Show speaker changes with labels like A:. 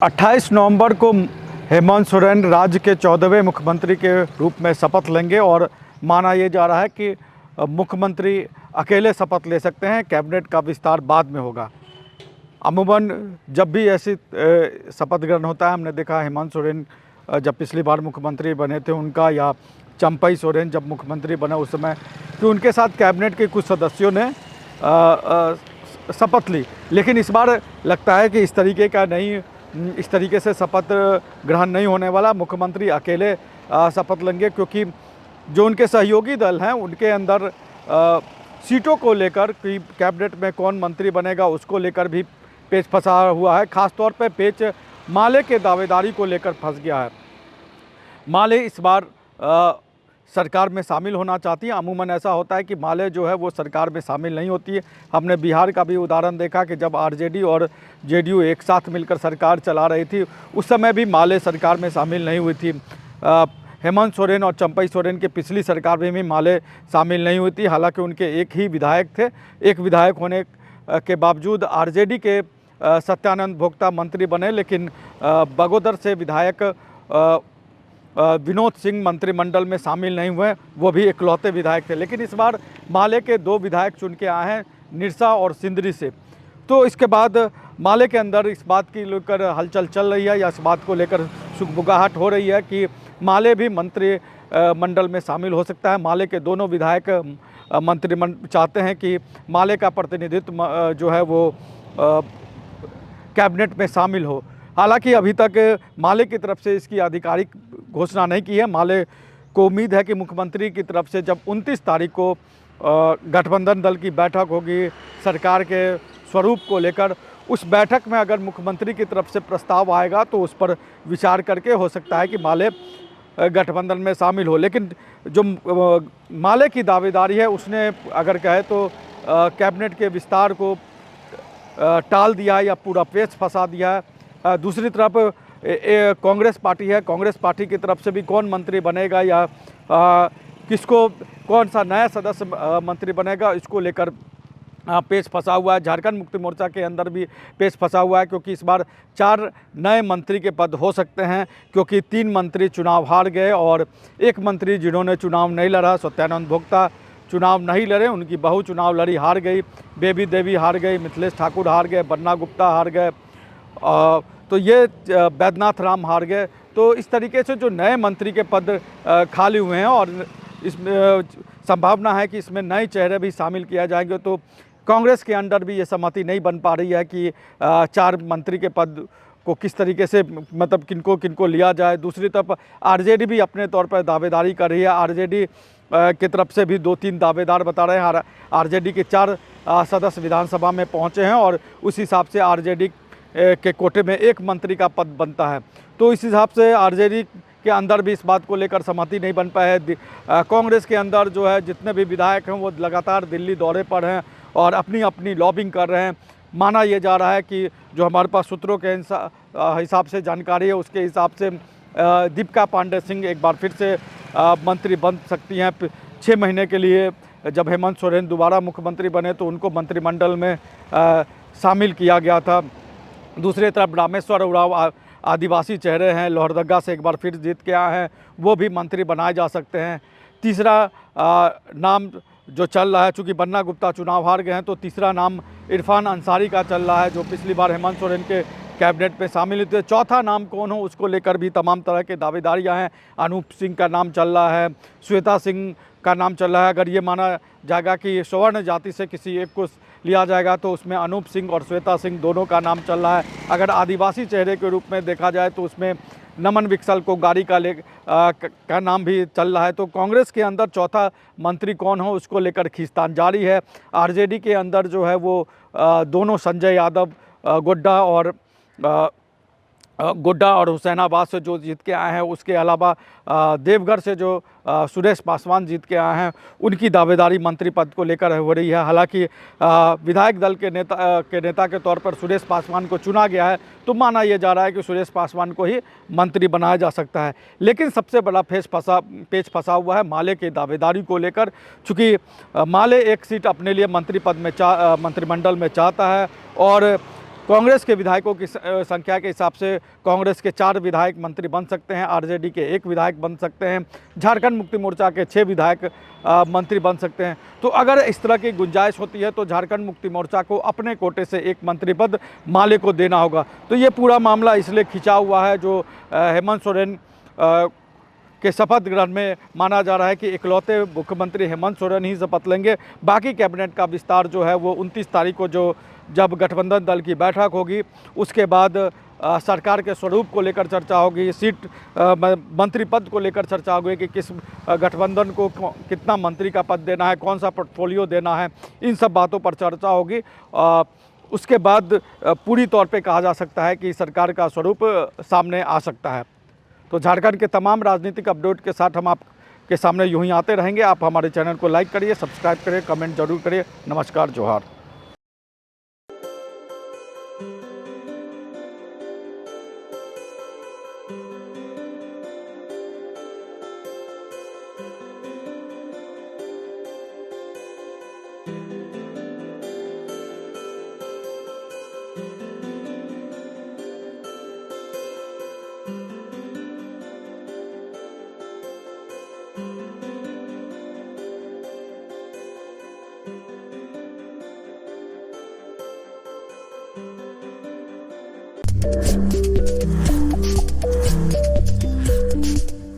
A: 28 नवंबर को हेमंत सोरेन राज्य के 14वें मुख्यमंत्री के रूप में शपथ लेंगे और माना ये जा रहा है कि मुख्यमंत्री अकेले शपथ ले सकते हैं, कैबिनेट का विस्तार बाद में होगा। अमूमन जब भी ऐसी शपथ ग्रहण होता है, हमने देखा हेमंत सोरेन जब पिछली बार मुख्यमंत्री बने थे उनका, या चंपई सोरेन जब मुख्यमंत्री बने उस समय, कि उनके साथ कैबिनेट के कुछ सदस्यों ने शपथ ली। लेकिन इस बार लगता है कि इस तरीके से शपथ ग्रहण नहीं होने वाला। मुख्यमंत्री अकेले शपथ लेंगे, क्योंकि जो उनके सहयोगी दल हैं उनके अंदर सीटों को लेकर कि कैबिनेट में कौन मंत्री बनेगा उसको लेकर भी पेच फंसा हुआ है। ख़ास तौर पे पेच माले के दावेदारी को लेकर फंस गया है। माले इस बार सरकार में शामिल होना चाहती है। अमूमन ऐसा होता है कि माले जो है वो सरकार में शामिल नहीं होती है। हमने बिहार का भी उदाहरण देखा कि जब आरजेडी और जेडीयू एक साथ मिलकर सरकार चला रही थी, उस समय भी माले सरकार में शामिल नहीं हुई थी। हेमंत सोरेन और चंपई सोरेन की पिछली सरकार में भी माले शामिल नहीं हुई थी। हालांकि उनके एक ही विधायक थे। एक विधायक होने के बावजूद आरजेडी के सत्यानंद भोक्ता मंत्री बने, लेकिन बगोदर से विधायक विनोद सिंह मंत्रिमंडल में शामिल नहीं हुए, वो भी इकलौते विधायक थे। लेकिन इस बार माले के 2 विधायक चुन के आए हैं, निरसा और सिंदरी से। तो इसके बाद माले के अंदर इस बात की लेकर हलचल चल रही है, या इस बात को लेकर सुगबुगाहट हो रही है कि माले भी मंत्रिमंडल में शामिल हो सकता है। माले के दोनों विधायक मंत्रिमंडल चाहते हैं कि माले का प्रतिनिधित्व जो है वो कैबिनेट में शामिल हो। हालांकि अभी तक माले की तरफ से इसकी आधिकारिक घोषणा नहीं की है। माले को उम्मीद है कि मुख्यमंत्री की तरफ से जब 29 तारीख को गठबंधन दल की बैठक होगी सरकार के स्वरूप को लेकर, उस बैठक में अगर मुख्यमंत्री की तरफ से प्रस्ताव आएगा तो उस पर विचार करके हो सकता है कि माले गठबंधन में शामिल हो। लेकिन जो माले की दावेदारी है, उसने अगर कहे तो कैबिनेट के विस्तार को टाल दिया है या पूरा पेच फंसा दिया है। दूसरी तरफ कांग्रेस पार्टी है। कांग्रेस पार्टी की तरफ से भी कौन मंत्री बनेगा या किसको कौन सा नया सदस्य मंत्री बनेगा, इसको लेकर पेच फंसा हुआ है। झारखंड मुक्ति मोर्चा के अंदर भी पेच फंसा हुआ है, क्योंकि इस बार 4 नए मंत्री के पद हो सकते हैं, क्योंकि 3 मंत्री चुनाव हार गए और एक मंत्री जिन्होंने चुनाव नहीं लड़ा, सत्यानंद भोक्ता चुनाव नहीं लड़े, उनकी बहू चुनाव लड़ी, हार गई। बेबी देवी हार गई, मिथिलेश ठाकुर हार गए, बन्ना गुप्ता हार गए, तो ये बैद्यनाथ राम हार गए। तो इस तरीके से जो नए मंत्री के पद खाली हुए हैं, और इसमें संभावना है कि इसमें नए चेहरे भी शामिल किया जाएंगे। तो कांग्रेस के अंदर भी ये सहमति नहीं बन पा रही है कि 4 मंत्री के पद को किस तरीके से, मतलब किनको लिया जाए। दूसरी तरफ आरजेडी भी अपने तौर पर दावेदारी कर रही है। आरजेडी की तरफ से भी 2-3 दावेदार बता रहे हैं। आरजेडी के 4 सदस्य विधानसभा में पहुंचे हैं, और उस हिसाब से आरजेडी के कोटे में 1 मंत्री का पद बनता है। तो इस हिसाब से आरजेडी के अंदर भी इस बात को लेकर सहमति नहीं बन पाया है। कांग्रेस के अंदर जो है जितने भी विधायक हैं वो लगातार दिल्ली दौरे पर हैं और अपनी अपनी लॉबिंग कर रहे हैं। माना यह जा रहा है कि जो हमारे पास सूत्रों के हिसाब से जानकारी है, उसके हिसाब से दीपिका पांडे सिंह एक बार फिर से मंत्री बन सकती हैं 6 महीने के लिए। जब हेमंत सोरेन दोबारा मुख्यमंत्री बने तो उनको मंत्रिमंडल में शामिल किया गया था। दूसरी तरफ रामेश्वर उरांव आदिवासी चेहरे हैं, लोहरदगा से एक बार फिर जीत के आए हैं, वो भी मंत्री बनाए जा सकते हैं। तीसरा नाम जो चल रहा है, चूँकि बन्ना गुप्ता चुनाव हार गए हैं, तो तीसरा नाम इरफान अंसारी का चल रहा है, जो पिछली बार हेमंत सोरेन के कैबिनेट में शामिल थे। चौथा नाम कौन हो, उसको लेकर भी तमाम तरह के दावेदारियाँ हैं। अनूप सिंह का नाम चल रहा है, श्वेता सिंह का नाम चल रहा है। अगर ये माना जाएगा कि सवर्ण जाति से किसी एक को लिया जाएगा तो उसमें अनूप सिंह और श्वेता सिंह दोनों का नाम चल रहा है। अगर आदिवासी चेहरे के रूप में देखा जाए तो उसमें नमन विकसल को गाड़ी का नाम भी चल रहा है। तो कांग्रेस के अंदर चौथा मंत्री कौन हो, उसको लेकर खींचतान जारी है। आरजेडी के अंदर जो है वो दोनों संजय यादव गोड्डा और हुसैनाबाद से जो जीत के आए हैं, उसके अलावा देवघर से जो सुरेश पासवान जीत के आए हैं, उनकी दावेदारी मंत्री पद को लेकर हो रही है। हालांकि विधायक दल के नेता के तौर पर सुरेश पासवान को चुना गया है, तो माना यह जा रहा है कि सुरेश पासवान को ही मंत्री बनाया जा सकता है। लेकिन सबसे बड़ा पेच फंसा हुआ है माले की दावेदारी को लेकर, चूँकि माले एक सीट अपने लिए मंत्री पद में मंत्रिमंडल में चाहता है, और कांग्रेस के विधायकों की संख्या के हिसाब से कांग्रेस के 4 विधायक मंत्री बन सकते हैं, आरजेडी के 1 विधायक बन सकते हैं, झारखंड मुक्ति मोर्चा के 6 विधायक मंत्री बन सकते हैं। तो अगर इस तरह की गुंजाइश होती है तो झारखंड मुक्ति मोर्चा को अपने कोटे से 1 मंत्री पद माले को देना होगा। तो ये पूरा मामला इसलिए खिंचा हुआ है जो हेमंत सोरेन के शपथ ग्रहण में माना जा रहा है कि इकलौते मुख्यमंत्री हेमंत सोरेन ही शपथ लेंगे। बाकी कैबिनेट का विस्तार जो है वो 29 तारीख को जब गठबंधन दल की बैठक होगी उसके बाद सरकार के स्वरूप को लेकर चर्चा होगी, सीट मंत्री पद को लेकर चर्चा होगी कि किस गठबंधन को कितना मंत्री का पद देना है, कौन सा पोर्टफोलियो देना है, इन सब बातों पर चर्चा होगी। उसके बाद पूरी तौर पे कहा जा सकता है कि सरकार का स्वरूप सामने आ सकता है। तो झारखंड के तमाम राजनीतिक अपडेट के साथ हम आपके सामने यूं ही आते रहेंगे। आप हमारे चैनल को लाइक करिए, सब्सक्राइब करिए, कमेंट जरूर करिए। नमस्कार, जोहार।